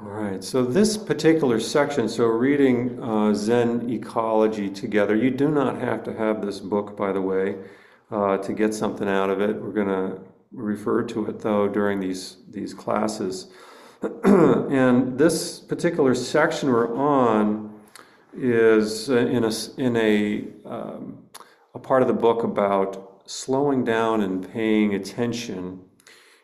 All right, so this particular section, so reading Zen ecology together, you do not have to have this book, by the way, to get something out of it. We're going to refer to it, though, during these classes. And this particular section we're on is in a part of the book about slowing down and paying attention.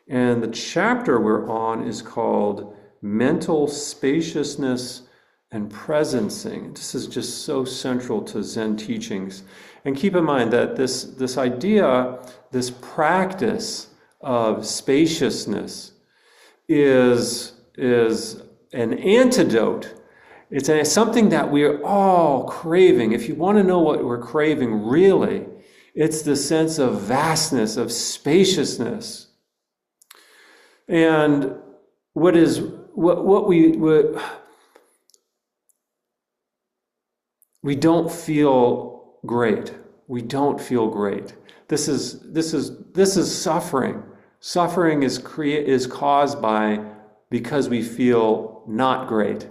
And the chapter we're on is called Mental Spaciousness and Presencing. This is just so central to Zen teachings. And keep in mind that this idea, this practice of spaciousness is an antidote. It's something that we're all craving. If you want to know what we're craving really, it's the sense of vastness, of spaciousness. And what we don't feel great. We don't feel great. This is suffering. Suffering is caused because we feel not great.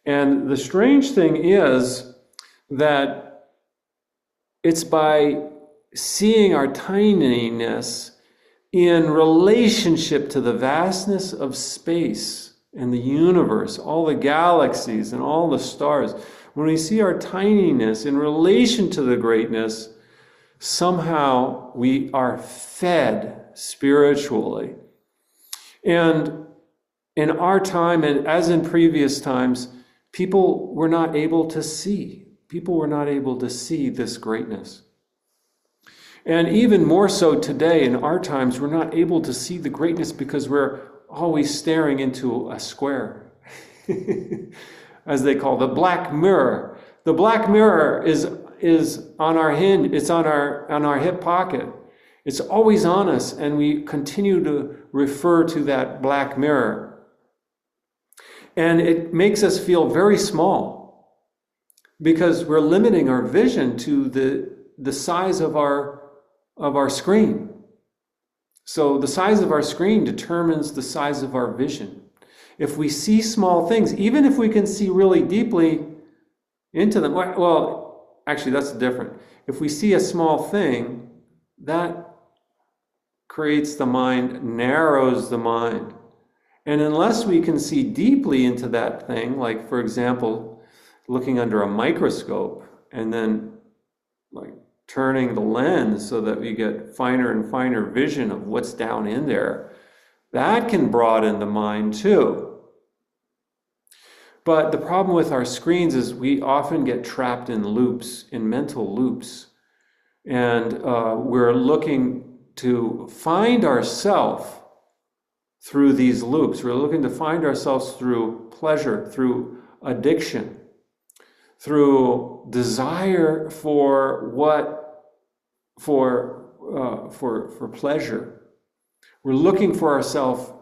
And the strange thing is that it's by seeing our tininess in relationship to the vastness of space and the universe, all the galaxies and all the stars. When we see our tininess in relation to the greatness, somehow we are fed spiritually. And in our time, and as in previous times, people were not able to see. People were not able to see this greatness. And even more so today, in our times, we're not able to see the greatness because we're always staring into a square, as they call the black mirror. The black mirror is on our hinge. It's on our hip pocket. It's always on us, and we continue to refer to that black mirror. And it makes us feel very small because we're limiting our vision to the size of our screen. So the size of our screen determines the size of our vision. If we see small things, even if we can see really deeply into them, well, actually that's different. If we see a small thing, that creates the mind, narrows the mind. And unless we can see deeply into that thing, like for example, looking under a microscope and then like turning the lens so that we get finer and finer vision of what's down in there, that can broaden the mind too. But the problem with our screens is we often get trapped in loops, in mental loops. And we're looking to find ourselves through these loops. We're looking to find ourselves through pleasure, through addiction, through desire for pleasure. We're looking for ourselves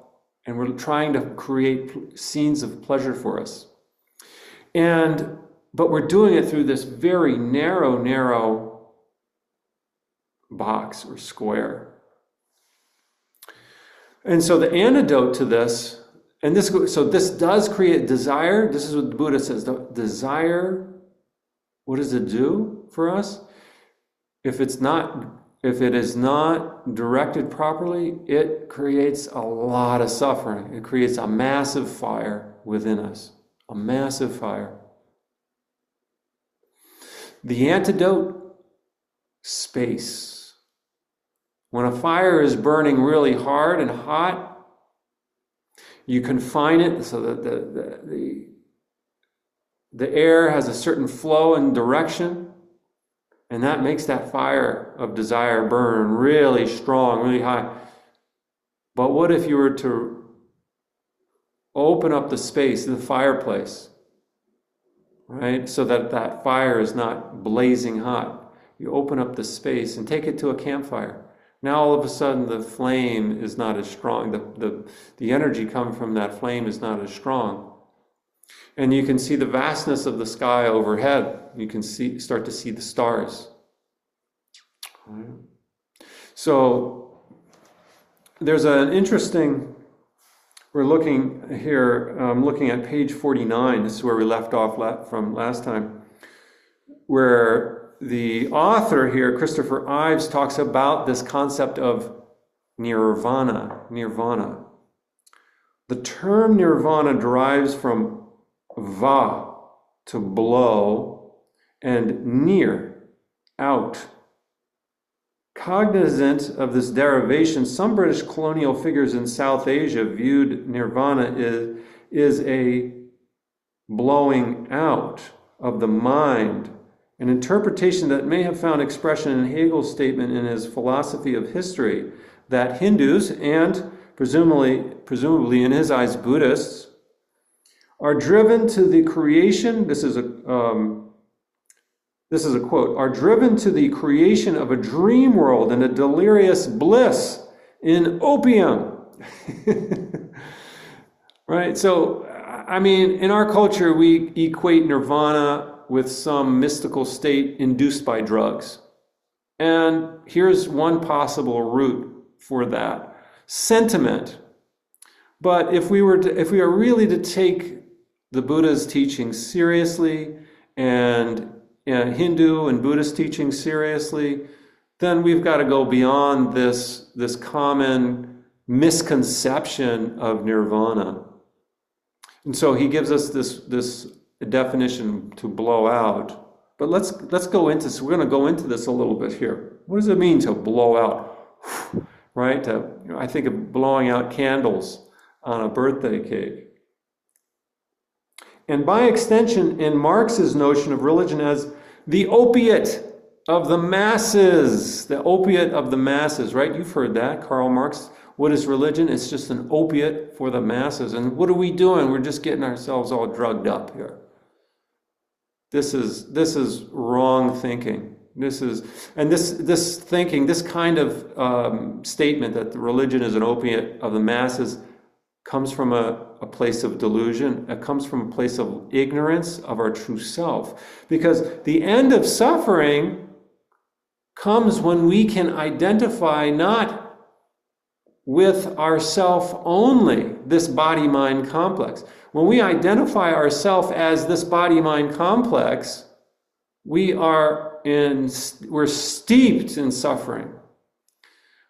and we're trying to create scenes of pleasure for us. But we're doing it through this very narrow box or square. And so the antidote to this, so this does create desire. This is what the Buddha says. The desire, what does it do for us? If it is not directed properly, it creates a lot of suffering. It creates a massive fire within us. A massive fire. The antidote, space. When a fire is burning really hard and hot, you confine it so that the air has a certain flow and direction, and that makes that fire of desire burn really strong, really high. But what if you were to open up the space, the fireplace, right? So that that fire is not blazing hot. You open up the space and take it to a campfire. Now all of a sudden the flame is not as strong. The energy coming from that flame is not as strong. And you can see the vastness of the sky overhead. You can start to see the stars. Right. So there's an interesting we're looking here, looking at page 49. This is where we left off from last time, where the author here, Christopher Ives, talks about this concept of nirvana. Nirvana. The term nirvana derives from va, to blow, and nir, out. Cognizant of this derivation, some British colonial figures in South Asia viewed nirvana is a blowing out of the mind, an interpretation that may have found expression in Hegel's statement in his philosophy of history that Hindus, and presumably in his eyes Buddhists, are driven to the creation, this is a quote, are driven to the creation of a dream world and a delirious bliss in opium. Right? So, I mean, in our culture, we equate nirvana with some mystical state induced by drugs. And here's one possible route for that. Sentiment. But if we are really to take the Buddha's teaching seriously and Hindu and Buddhist teaching seriously, then we've got to go beyond this common misconception of nirvana. And so he gives us this definition to blow out. But let's go into this. We're going to go into this a little bit here. What does it mean to blow out? Right? I think of blowing out candles on a birthday cake. And by extension, in Marx's notion of religion as the opiate of the masses, the opiate of the masses, right? You've heard that, Karl Marx. What is religion? It's just an opiate for the masses. And what are we doing? We're just getting ourselves all drugged up here. This is wrong thinking. This thinking, this kind of statement that the religion is an opiate of the masses comes from a place of delusion. It comes from a place of ignorance of our true self. Because the end of suffering comes when we can identify not with ourself only, this body-mind complex. When we identify ourself as this body-mind complex, we're steeped in suffering.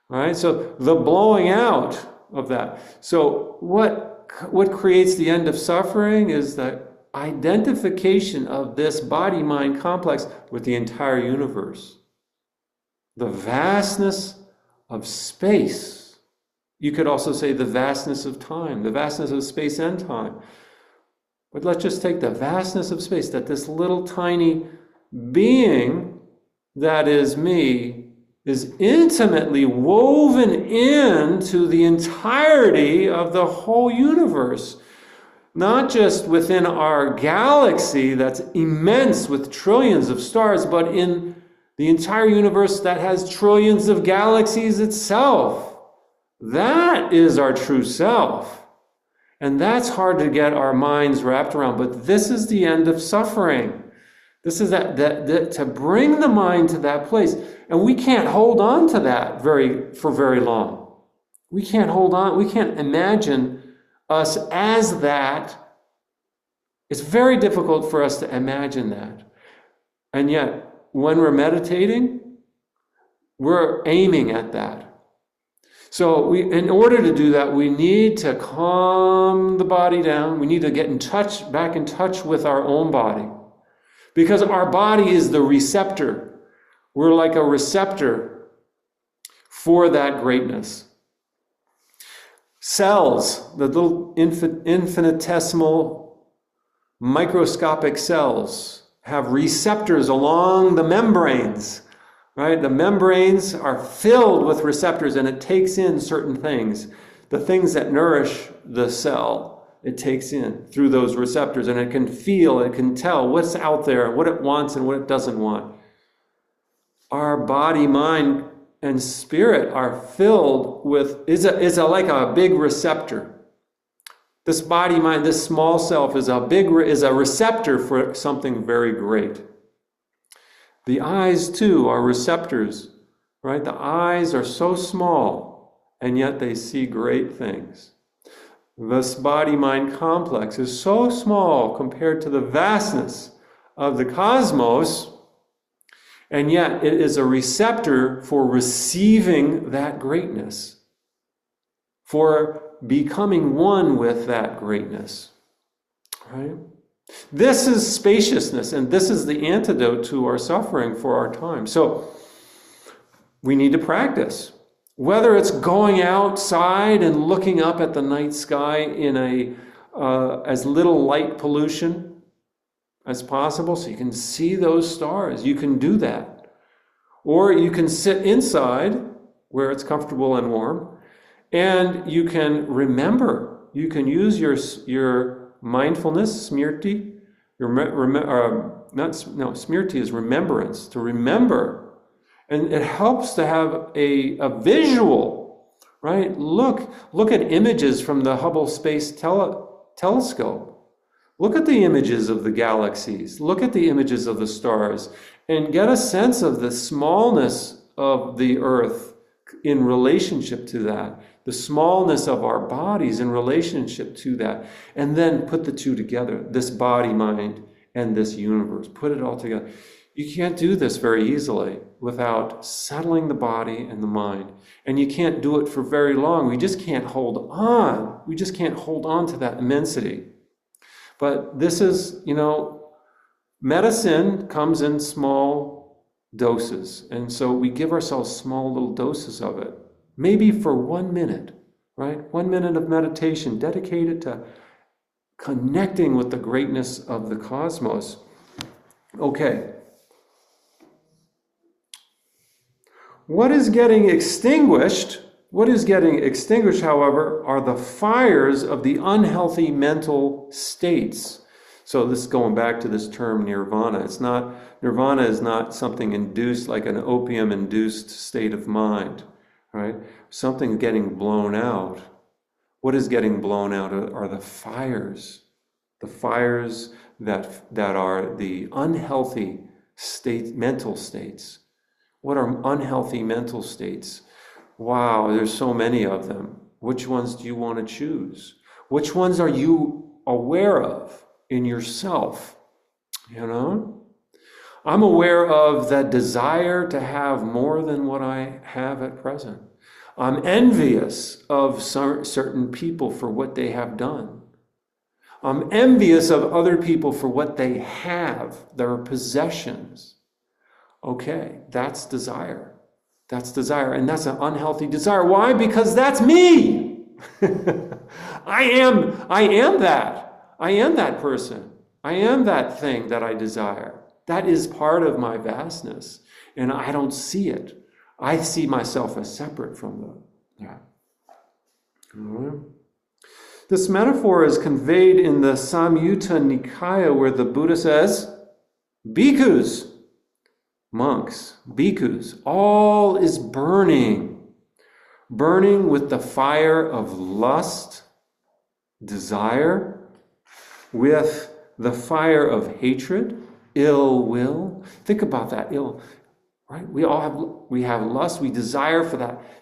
All right? So the blowing out of that. So what creates the end of suffering is the identification of this body-mind complex with the entire universe. The vastness of space. You could also say the vastness of time, the vastness of space and time. But let's just take the vastness of space, that this little tiny being that is me is intimately woven into the entirety of the whole universe. Not just within our galaxy that's immense with trillions of stars, but in the entire universe that has trillions of galaxies itself. That is our true self. And that's hard to get our minds wrapped around. But this is the end of suffering. This is that to bring the mind to that place. And we can't hold on to that for very long. We can't hold on. We can't imagine us as that. It's very difficult for us to imagine that. And yet, when we're meditating, we're aiming at that. So in order to do that, we need to calm the body down. We need to get back in touch with our own body. Because our body is the receptor. We're like a receptor for that greatness. Cells, the little infinitesimal microscopic cells, have receptors along the membranes. Right? The membranes are filled with receptors and it takes in certain things. The things that nourish the cell, it takes in through those receptors, and it can feel, it can tell what's out there, what it wants and what it doesn't want. Our body, mind, and spirit are filled with, like a big receptor. This body, mind, this small self is a receptor for something very great. The eyes, too, are receptors, right? The eyes are so small, and yet they see great things. This body-mind complex is so small compared to the vastness of the cosmos, and yet it is a receptor for receiving that greatness, for becoming one with that greatness. Right? This is spaciousness, and this is the antidote to our suffering for our time. So we need to practice. Whether it's going outside and looking up at the night sky in as little light pollution as possible so you can see those stars, you can do that. Or you can sit inside where it's comfortable and warm, and you can remember. You can use your mindfulness, smriti. Smriti is remembrance, to remember. And it helps to have a visual, right? Look at images from the Hubble Space Telescope. Look at the images of the galaxies. Look at the images of the stars, and get a sense of the smallness of the Earth in relationship to that, the smallness of our bodies in relationship to that, and then put the two together, this body, mind, and this universe. Put it all together. You can't do this very easily without settling the body and the mind. And you can't do it for very long. We just can't hold on. We just can't hold on to that immensity. But this is, medicine comes in small doses. And so we give ourselves small little doses of it. Maybe for 1 minute, right? 1 minute of meditation dedicated to connecting with the greatness of the cosmos. Okay. What is getting extinguished, however, are the fires of the unhealthy mental states. So this is going back to this term nirvana. Nirvana is not something induced like an opium-induced state of mind, right? Something getting blown out. What is getting blown out are the fires that are the unhealthy mental states. What are unhealthy mental states? Wow, there's so many of them. Which ones do you want to choose? Which ones are you aware of in yourself? I'm aware of that desire to have more than what I have at present. I'm envious of certain people for what they have done. I'm envious of other people for what they have, their possessions. Okay, that's desire. That's desire, and that's an unhealthy desire. Why? Because that's me. I am that. I am that person. I am that thing that I desire. That is part of my vastness, and I don't see it. I see myself as separate from that. Right. This metaphor is conveyed in the Samyutta Nikaya, where the Buddha says, bhikkhus, monks, bhikkhus, all is burning with the fire of lust, desire, with the fire of hatred, ill will. Think about that, ill, right? We have lust, we desire for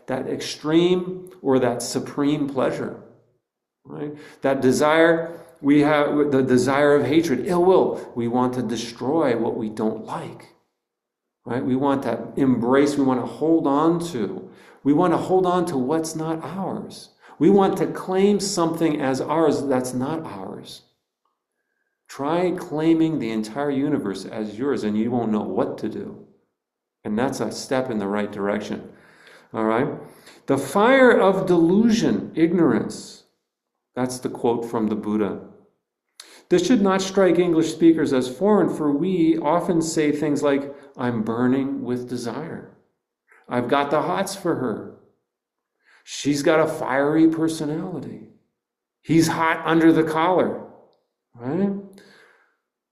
that extreme or that supreme pleasure, right? That desire, we have the desire of hatred, ill will. We want to destroy what we don't like. Right? We want that embrace, we want to hold on to. We want to hold on to what's not ours. We want to claim something as ours that's not ours. Try claiming the entire universe as yours and you won't know what to do. And that's a step in the right direction. All right? The fire of delusion, ignorance. That's the quote from the Buddha. This should not strike English speakers as foreign, for we often say things like, I'm burning with desire. I've got the hots for her. She's got a fiery personality. He's hot under the collar, right?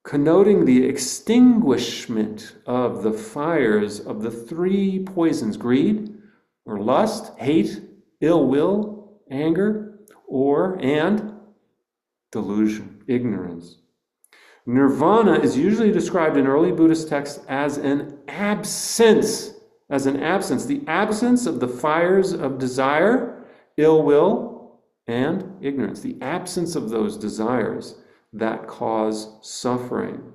Connoting the extinguishment of the fires of the three poisons, greed or lust, hate, ill will, anger, and delusion, ignorance. Nirvana is usually described in early Buddhist texts as an absence. The absence of the fires of desire, ill will, and ignorance, the absence of those desires that cause suffering.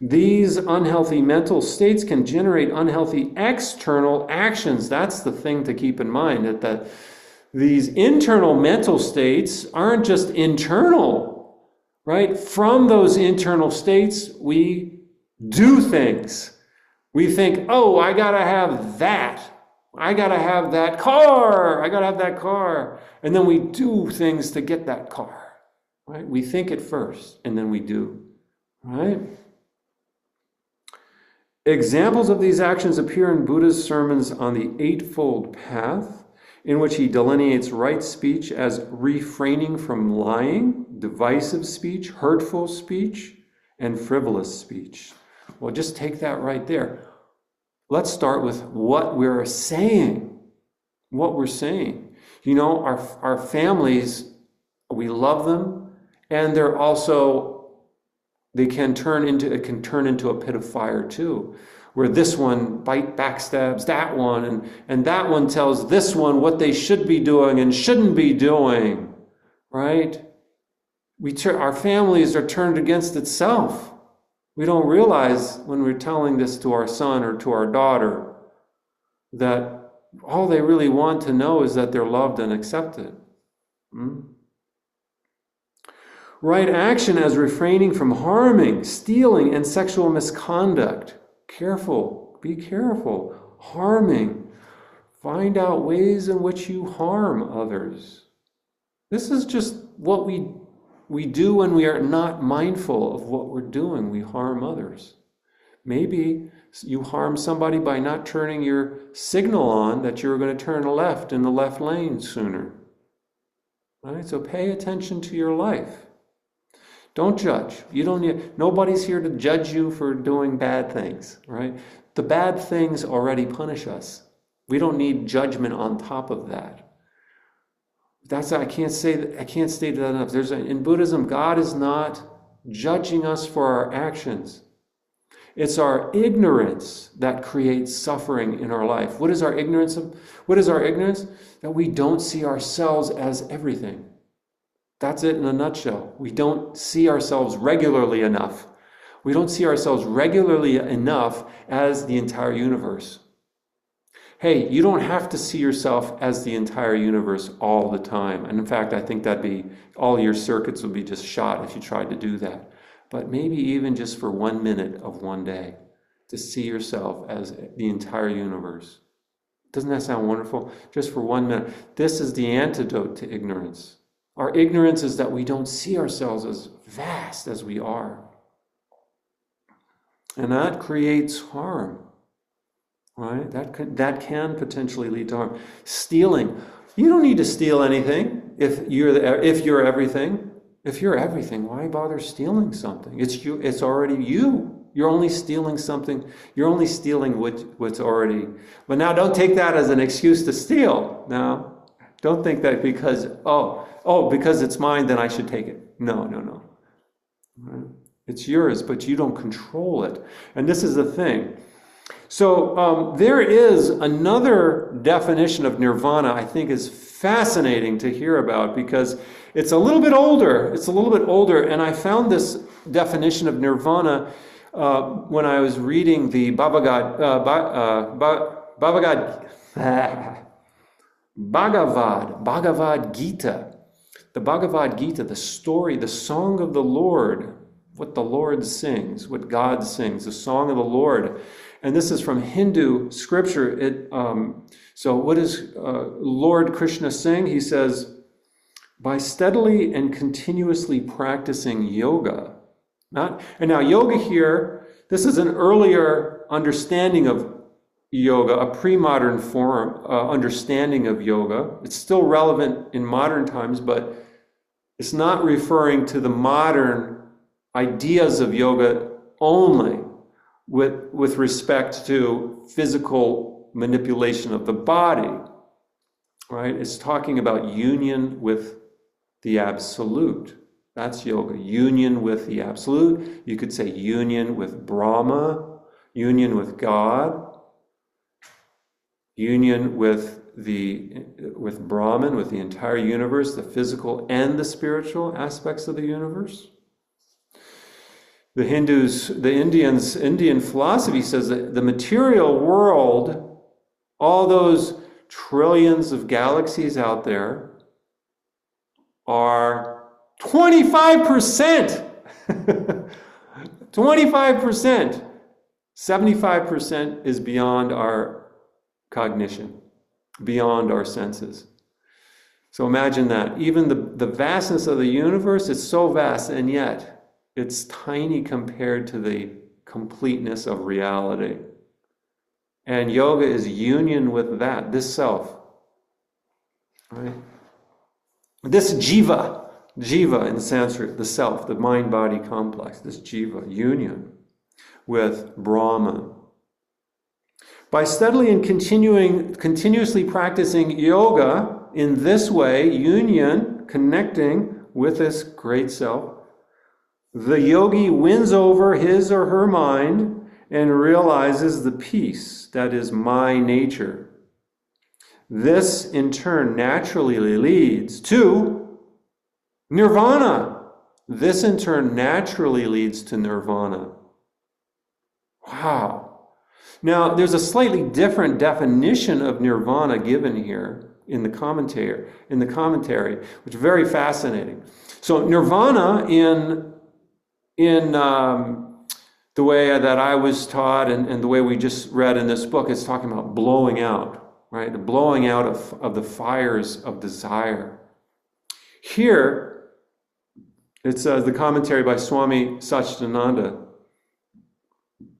These unhealthy mental states can generate unhealthy external actions. That's the thing to keep in mind, that these internal mental states aren't just internal, right? From those internal states, we do things. We think, oh, I gotta have that. I gotta have that car. I gotta have that car. And then we do things to get that car, right? We think it first, and then we do, right? Examples of these actions appear in Buddha's sermons on the Eightfold Path, in which he delineates right speech as refraining from lying, divisive speech, hurtful speech, and frivolous speech. Well, just take that right there. Let's start with what we're saying. What we're saying. You know, our families, we love them, and they're also, it can turn into a pit of fire too, where this one backstabs that one, and that one tells this one what they should be doing and shouldn't be doing, right? Our families are turned against itself. We don't realize when we're telling this to our son or to our daughter that all they really want to know is that they're loved and accepted. Right action as refraining from harming, stealing, and sexual misconduct. Careful, be careful. Harming. Find out ways in which you harm others. This is just what we do when we are not mindful of what we're doing. We harm others. Maybe you harm somebody by not turning your signal on that you're going to turn left in the left lane sooner. Right? So pay attention to your life. Don't judge. Nobody's here to judge you for doing bad things, right? The bad things already punish us. We don't need judgment on top of that. I can't state that enough. In Buddhism, God is not judging us for our actions. It's our ignorance that creates suffering in our life. What is our ignorance? That we don't see ourselves as everything. That's it in a nutshell. We don't see ourselves regularly enough. We don't see ourselves regularly enough as the entire universe. Hey, you don't have to see yourself as the entire universe all the time. And in fact, I think all your circuits would be just shot if you tried to do that. But maybe even just for 1 minute of one day, to see yourself as the entire universe. Doesn't that sound wonderful? Just for 1 minute. This is the antidote to ignorance. Our ignorance is that we don't see ourselves as vast as we are. And that creates harm. Right? That can potentially lead to harm. Stealing. You don't need to steal anything if you're everything. If you're everything, why bother stealing something? It's already you. You're only stealing something. You're only stealing what's already. But now don't take that as an excuse to steal. Now, don't think that because it's mine, then I should take it. No. Right? It's yours, but you don't control it. And this is the thing. So there is another definition of nirvana I think is fascinating to hear about because it's a little bit older. And I found this definition of nirvana when I was reading the Bhagavad Gita. The Bhagavad Gita, the story, the song of the Lord, what the Lord sings, what God sings, the song of the Lord. And this is from Hindu scripture. So what does Lord Krishna sing? He says, by steadily and continuously practicing yoga. And now yoga here, this is an earlier understanding of yoga, a pre-modern form understanding of yoga. It's still relevant in modern times, but it's not referring to the modern ideas of yoga only with respect to physical manipulation of the body, right? It's talking about union with the absolute. That's yoga. Union with the absolute. You could say union with Brahma, union with God, union with Brahman, with the entire universe, the physical and the spiritual aspects of the universe. The Indian philosophy says that the material world, all those trillions of galaxies out there, are 25%. 25%. 75% is beyond our cognition, beyond our senses. So imagine that. Even the vastness of the universe is so vast, and yet it's tiny compared to the completeness of reality. And yoga is union with that, this self. Right? This jiva in Sanskrit, the self, the mind-body complex, this jiva, union with Brahman. By steadily and continuously practicing yoga in this way, union, connecting with this great self, the yogi wins over his or her mind and realizes the peace that is my nature. This, in turn, naturally leads to Nirvana. This, in turn, naturally leads to Nirvana. Wow. Now, there's a slightly different definition of Nirvana given here in the commentary, which is very fascinating. So, Nirvana in the way that I was taught and the way we just read in this book, is talking about blowing out, right? The blowing out of the fires of desire. Here, it says, the commentary by Swami Satchidananda,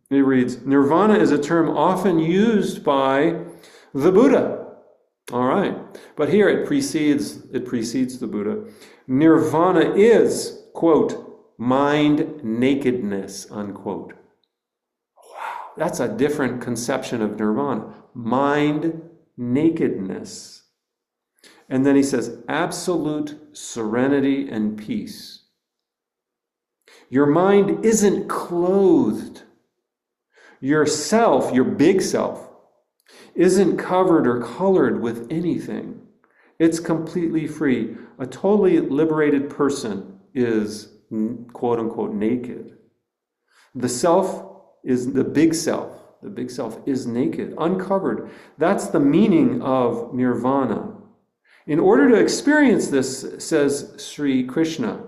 it reads, Nirvana is a term often used by the Buddha. All right. But here it precedes the Buddha. Nirvana is, quote, mind nakedness, unquote. Wow, that's a different conception of nirvana. Mind nakedness. And then he says, absolute serenity and peace. Your mind isn't clothed. Your self, your big self, isn't covered or colored with anything. It's completely free. A totally liberated person is quote unquote naked. The self is the big self. The big self is naked, uncovered. That's the meaning of nirvana. In order to experience this, says Sri Krishna,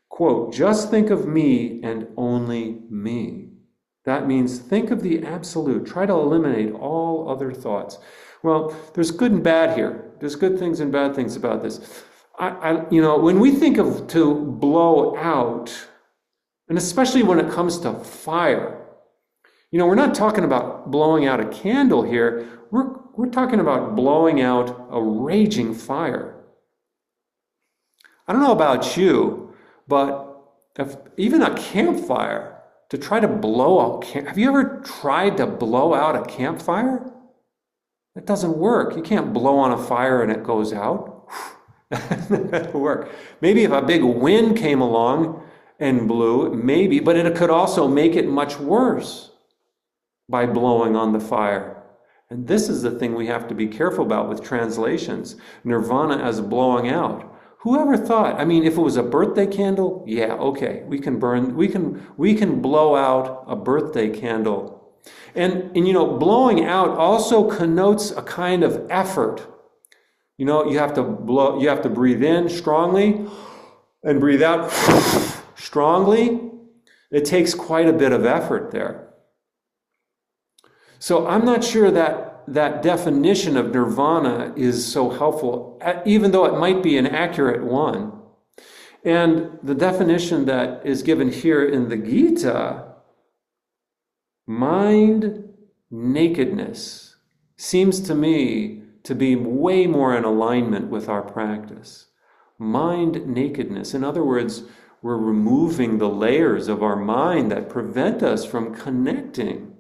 quote, just think of me and only me. That means think of the absolute. Try to eliminate all other thoughts. Well, there's good and bad here. There's good things and bad things about this. When we think of to blow out, and especially when it comes to fire, we're not talking about blowing out a candle here. We're talking about blowing out a raging fire. I don't know about you, but if even a campfire, to try to blow out, have you ever tried to blow out a campfire? It doesn't work. You can't blow on a fire and it goes out. That doesn't work. Maybe if a big wind came along and blew, maybe, but it could also make it much worse by blowing on the fire. And this is the thing we have to be careful about with translations. Nirvana as blowing out. Whoever thought? I mean, if it was a birthday candle, yeah, okay, we can blow out a birthday candle. And blowing out also connotes a kind of effort. You have to breathe in strongly and breathe out strongly. It takes quite a bit of effort there. So I'm not sure that definition of nirvana is so helpful, even though it might be an accurate one. And the definition that is given here in the Gita, mind nakedness, seems to me to be way more in alignment with our practice. Mind nakedness. In other words, we're removing the layers of our mind that prevent us from connecting.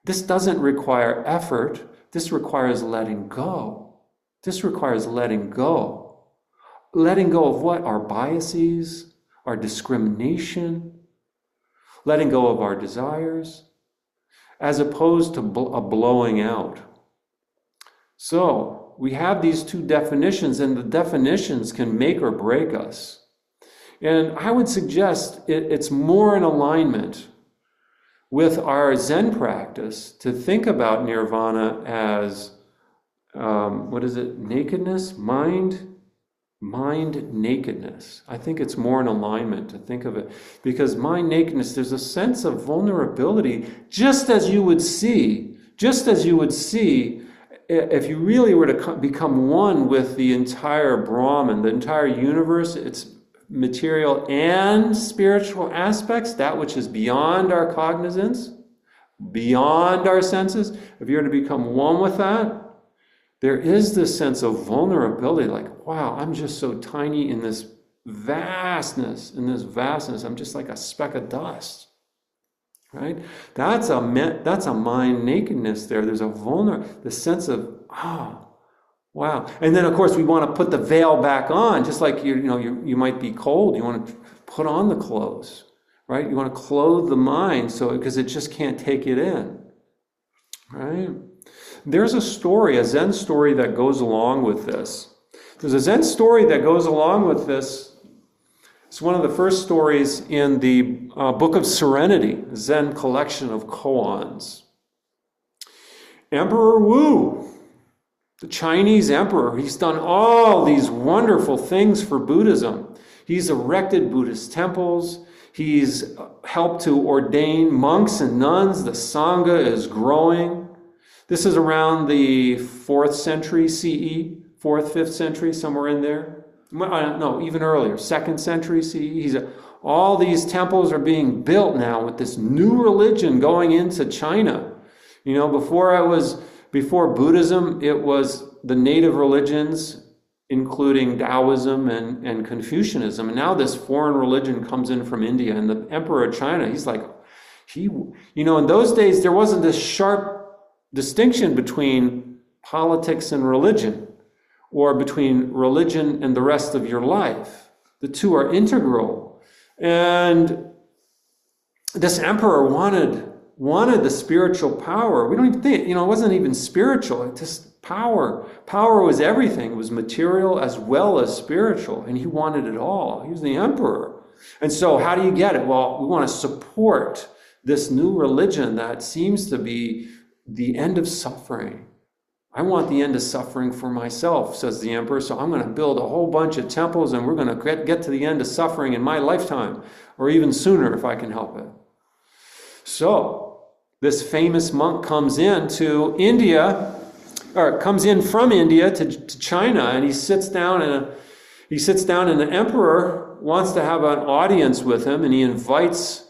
This doesn't require effort. This requires letting go. This requires letting go. Letting go of what? Our biases, our discrimination, letting go of our desires, as opposed to a blowing out. So we have these two definitions, and the definitions can make or break us. And I would suggest it's more in alignment with our Zen practice to think about nirvana as, what is it, nakedness, mind nakedness. I think it's more in alignment to think of it, because mind nakedness, there's a sense of vulnerability, just as you would see if you really were to become one with the entire Brahman, the entire universe, its material and spiritual aspects, that which is beyond our cognizance, beyond our senses. If you were to become one with that, there is this sense of vulnerability, like, wow, I'm just so tiny in this vastness. I'm just like a speck of dust. Right? That's a mind nakedness there. There's the sense of, wow. And then of course we want to put the veil back on, just like you might be cold. You want to put on the clothes, right? You want to clothe the mind because it just can't take it in. Right? There's a Zen story that goes along with this. There's a Zen story that goes along with this. It's one of the first stories in the Book of Serenity, a Zen collection of koans. Emperor Wu, the Chinese emperor, he's done all these wonderful things for Buddhism. He's erected Buddhist temples. He's helped to ordain monks and nuns. The Sangha is growing. This is around the 4th century CE, 4th, 5th century, somewhere in there. No, even earlier, 2nd century CE. All these temples are being built now with this new religion going into China. Before Buddhism, it was the native religions, including Taoism and Confucianism. And now this foreign religion comes in from India, and the emperor of China, he's like, in those days, there wasn't this sharp distinction between politics and religion, or between religion and the rest of your life. The two are integral. And this emperor wanted the spiritual power. We don't even think, it wasn't even spiritual, it just power. Power was everything. It was material as well as spiritual, and he wanted it all. He was the emperor. And so how do you get it? Well, we want to support this new religion that seems to be the end of suffering. I want the end of suffering for myself, says the emperor, so I'm going to build a whole bunch of temples, and we're going to get to the end of suffering in my lifetime, or even sooner if I can help it. So this famous monk comes in from India to China, and he sits down, and the emperor wants to have an audience with him, and he invites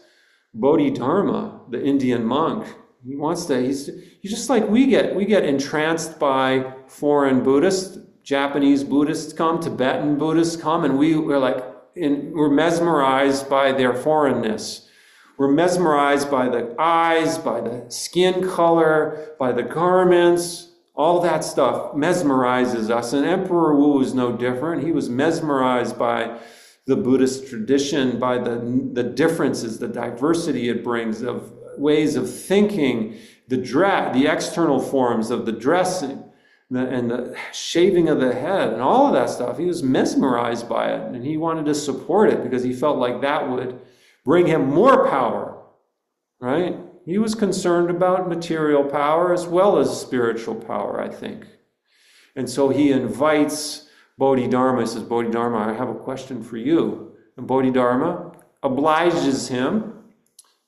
Bodhidharma, the Indian monk. He's just like we get entranced by foreign Buddhists. Japanese Buddhists come, Tibetan Buddhists come, and we're mesmerized by their foreignness. We're mesmerized by the eyes, by the skin color, by the garments. All that stuff mesmerizes us. And Emperor Wu is no different. He was mesmerized by the Buddhist tradition, by the differences, the diversity it brings of ways of thinking, the external forms of the dressing, and the shaving of the head, and all of that stuff. He was mesmerized by it, and he wanted to support it because he felt like that would bring him more power, right? He was concerned about material power as well as spiritual power, I think. And so he invites Bodhidharma. He says, Bodhidharma, I have a question for you. And Bodhidharma obliges him.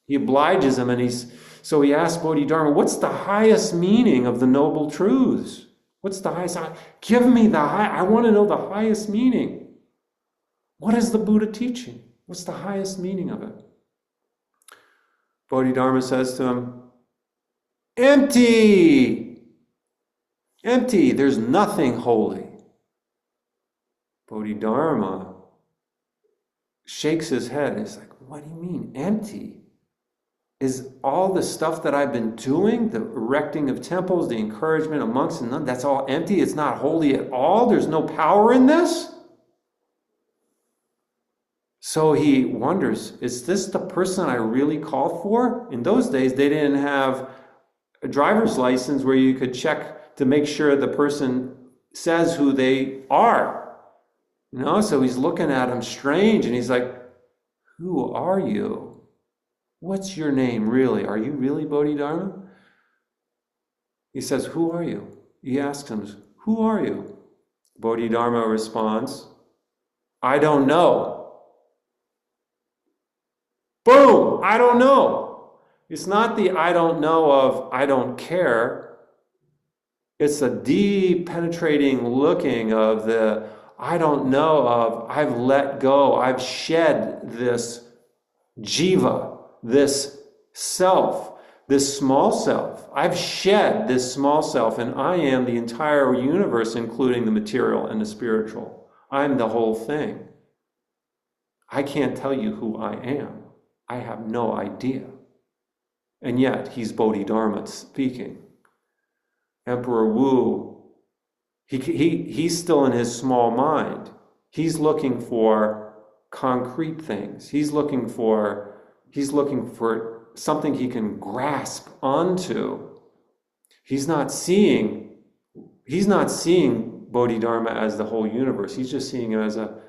He obliges him, and so he asks Bodhidharma, what's the highest meaning of the Noble Truths? What's the highest? Give me I want to know the highest meaning. What is the Buddha teaching? What's the highest meaning of it? Bodhidharma says to him, empty! Empty, there's nothing holy. Bodhidharma shakes his head. He's like, what do you mean, empty? Is all the stuff that I've been doing, the erecting of temples, the encouragement of monks and nuns, that's all empty? It's not holy at all? There's no power in this? So he wonders, is this the person I really called for? In those days, they didn't have a driver's license where you could check to make sure the person says who they are. So he's looking at him strange, and he's like, who are you? What's your name really? Are you really Bodhidharma? He says, who are you? He asks him, who are you? Bodhidharma responds, I don't know. Boom! I don't know. It's not the I don't know of I don't care. It's a deep penetrating looking of the I don't know of I've let go. I've shed this jiva, this self, this small self. I've shed this small self, and I am the entire universe, including the material and the spiritual. I'm the whole thing. I can't tell you who I am. I have no idea. And yet, he's Bodhidharma speaking. Emperor Wu, he's still in his small mind. He's looking for concrete things. He's looking for something he can grasp onto. He's not seeing Bodhidharma as the whole universe. He's just seeing him as a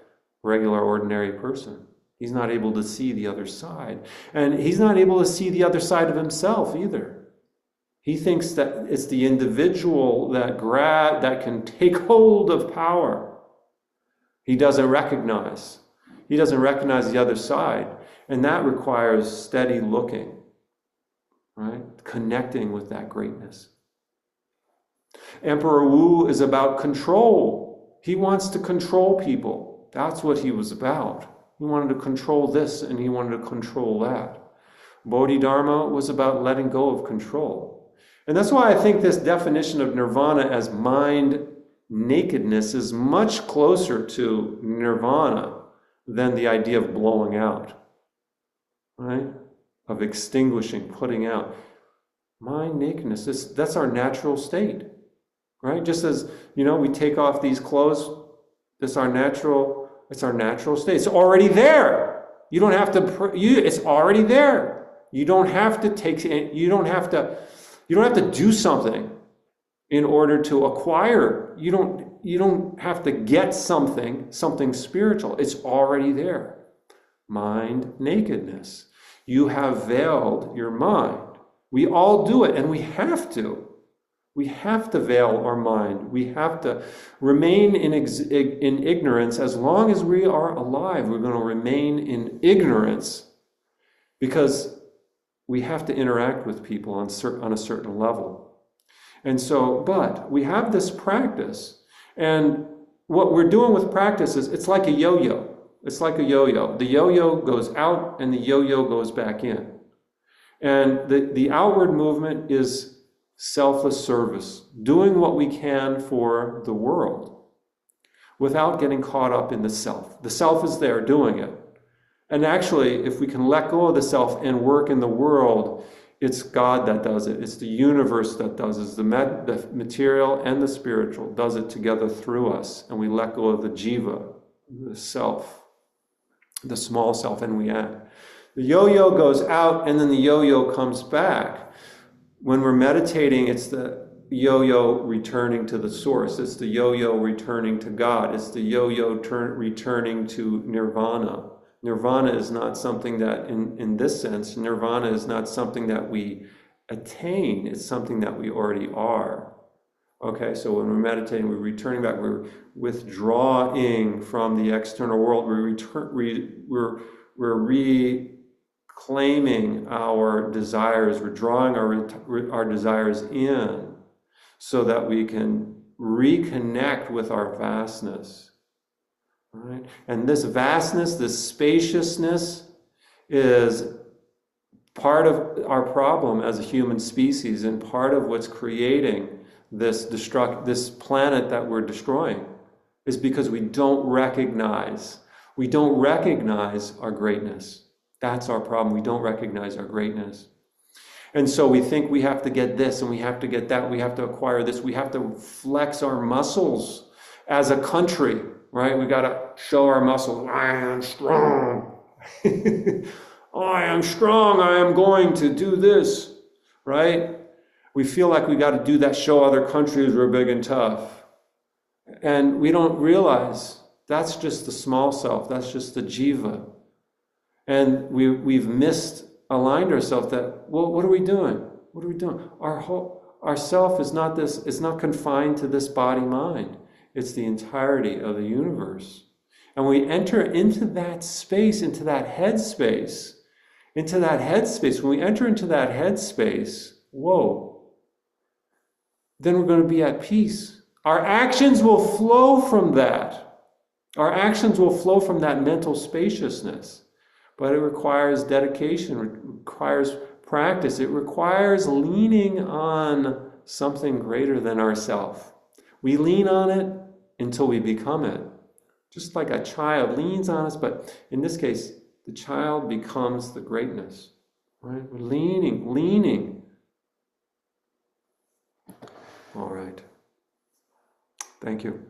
regular, ordinary person. He's not able to see the other side. And he's not able to see the other side of himself either. He thinks that it's the individual that can take hold of power. He doesn't recognize the other side. And that requires steady looking, right? Connecting with that greatness. Emperor Wu is about control. He wants to control people. That's what he was about. He wanted to control this and he wanted to control that. Bodhidharma was about letting go of control. And that's why I think this definition of nirvana as mind nakedness is much closer to nirvana than the idea of blowing out, right? Of extinguishing, putting out. Mind nakedness, that's our natural state, right? Just as, we take off these clothes, it's our natural state. It's already there. You don't have to, it's already there. You don't have to do something in order to acquire. You don't have to get something spiritual. It's already there. Mind nakedness. You have veiled your mind. We all do it, and we have to. We have to veil our mind. We have to remain in ignorance as long as we are alive. We're going to remain in ignorance because we have to interact with people on a certain level. And so, but we have this practice, and what we're doing with practice is it's like a yo-yo. It's like a yo-yo. The yo-yo goes out and the yo-yo goes back in. And the outward movement is selfless service, doing what we can for the world without getting caught up in the self. The self is there doing it. And actually, if we can let go of the self and work in the world, it's God that does it. It's the universe that does it. The material and the spiritual does it together through us. And we let go of the jiva, the self, the small self, and we act. The yo-yo goes out and then the yo-yo comes back. When we're meditating, it's the yo-yo returning to the source. It's the yo-yo returning to God. It's the yo-yo returning to nirvana. Nirvana is not something that, in this sense, nirvana is not something that we attain. It's something that we already are. Okay, so when we're meditating, we're returning back. We're withdrawing from the external world. We're reclaiming our desires. We're drawing our desires in so that we can reconnect with our vastness. Right? And this vastness, this spaciousness is part of our problem as a human species and part of what's creating this planet that we're destroying is because we don't recognize our greatness. That's our problem. We don't recognize our greatness. And so we think we have to get this and we have to get that. We have to acquire this. We have to flex our muscles as a country. Right? We got to show our muscles. I am strong. I am strong. I am going to do this. Right? We feel like we got to do that, show other countries we're big and tough. And we don't realize that's just the small self, that's just the jiva. And we've misaligned ourselves that, well, what are we doing? What are we doing? Our self is not this, it's not confined to this body-mind. It's the entirety of the universe. And we enter into that space, into that headspace, when we enter into that headspace, whoa, then we're going to be at peace. Our actions will flow from that. Our actions will flow from that mental spaciousness. But it requires dedication, it requires practice, it requires leaning on something greater than ourself. We lean on it until we become it. Just like a child leans on us, but in this case, the child becomes the greatness. Right? We're leaning. All right. Thank you.